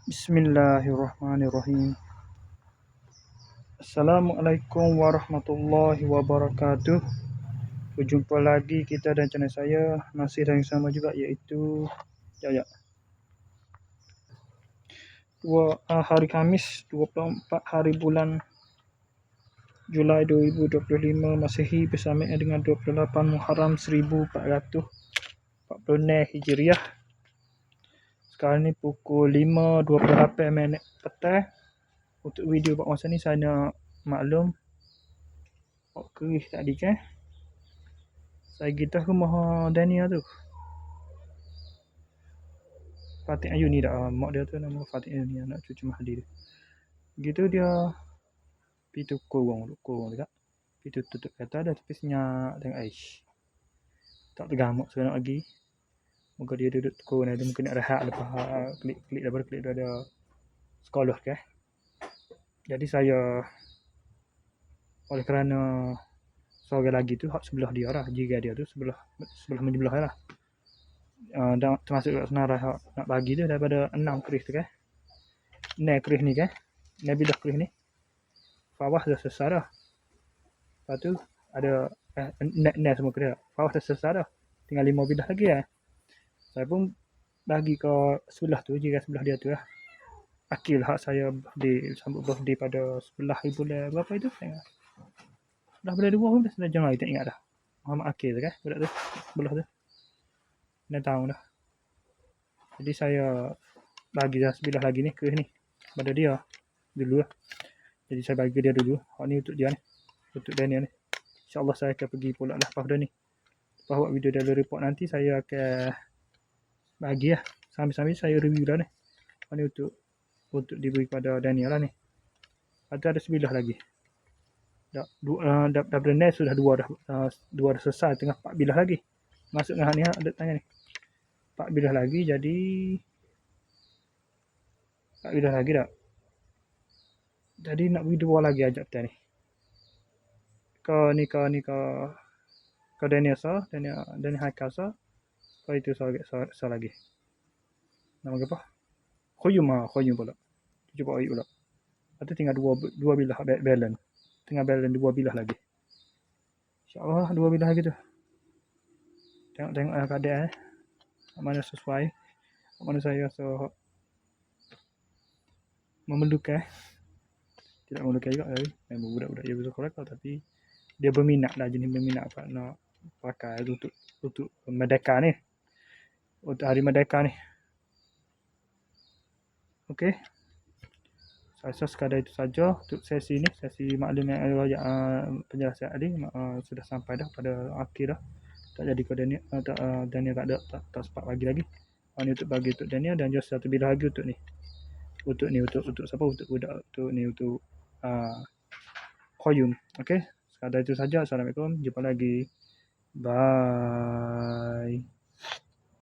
Bismillahirrahmanirrahim. Assalamualaikum warahmatullahi wabarakatuh. Berjumpa lagi kita dan channel saya, masih yang sama juga, iaitu hari Khamis 24 hari bulan Julai 2025 Masehi bersama dengan 28 Muharram 1446 Hijriah. Sekarang ni pukul 5.28 petang. Untuk video buat masa ni saya nak maklum kerih tadi kan. Saya kita rumah Daniel tu. Fatih Ayu ni dah mak dia tu nama Fatih Ayu ni, anak cucu Mahdi dia. Gitu dia pitu kurung dekat. Pitu tutup kata ada tapi senyap dengan aish. Tak tergamuk sekarang lagi. Moga dia duduk kurung dia mungkin nak rehat lepas klik dia ada sekolah ke. Jadi saya oleh kerana seorang lagi tu hak sebelah dia lah, jiran dia tu sebelah menyebelah lah. Dan termasuk senarai hak nak bagi tu daripada 6 keris tu kan. 6 keris ni kan. 6 bilah keris ni. Bawah dah selesai dah. Lepas tu ada 6 semua keris. Bawah dah selesai dah. Tinggal 5 bilah lagi lah. Saya pun bagi ke sebelah tu, jiran sebelah dia tu lah. Akil hak saya sambut birthday pada 11 bulan berapa itu? Dah bulan 2 pun dah Januari, tak ingat dah. Muhammad Akil tu kan, budak tu, sebelah tu. 6 tahun dah. Jadi saya bagi dah sebelah lagi ni, keris ni. Pada dia dulu lah. Jadi saya bagi dia dulu. Hak ni untuk dia ni. Untuk Daniel ni. InsyaAllah saya akan pergi pula lah lepas ni. Lepas buat video dalam report nanti, saya akan bagi lah. Sambil-sambil saya review dah ni. Hak ni untuk diberi kepada Daniel lah ni. Ada sebelah lagi. Daripada ni sudah dua dah selesai, tengah 4 bilah lagi. Masuk dengan ni ada tanya ni. 4 bilah lagi, jadi 4 bilah lagi dah. Jadi nak beri 2 lagi ajak kita ni. Ke Daniel Haikal sah. Kau itu sah lagi. Nama apa? Khoyum pula. Cuba air pula. Lepas tu tinggal 2 bilah balance. Tinggal balance 2 bilah lagi. InsyaAllah 2 bilah lagi tu. Tengok keadaan mana sesuai, mana saya rasa memerlukan. Tidak memerlukan juga tapi memang budak-budak dia bisa kolektor, tapi dia berminat lah, jenis berminat nak pakai untuk Merdeka ni, untuk Hari Merdeka ni. Okey, saya rasa sekadar itu saja untuk sesi ni, sesi maklum penjelasan tadi sudah sampai dah pada akhir dah. Tak jadi ke Daniel tak sempat bagi lagi. Ini untuk bagi untuk Daniel, dan just satu bilah lagi untuk ni. Untuk siapa? Untuk budak, untuk Khoyum. Okey, sekadar itu saja. Assalamualaikum, jumpa lagi. Bye.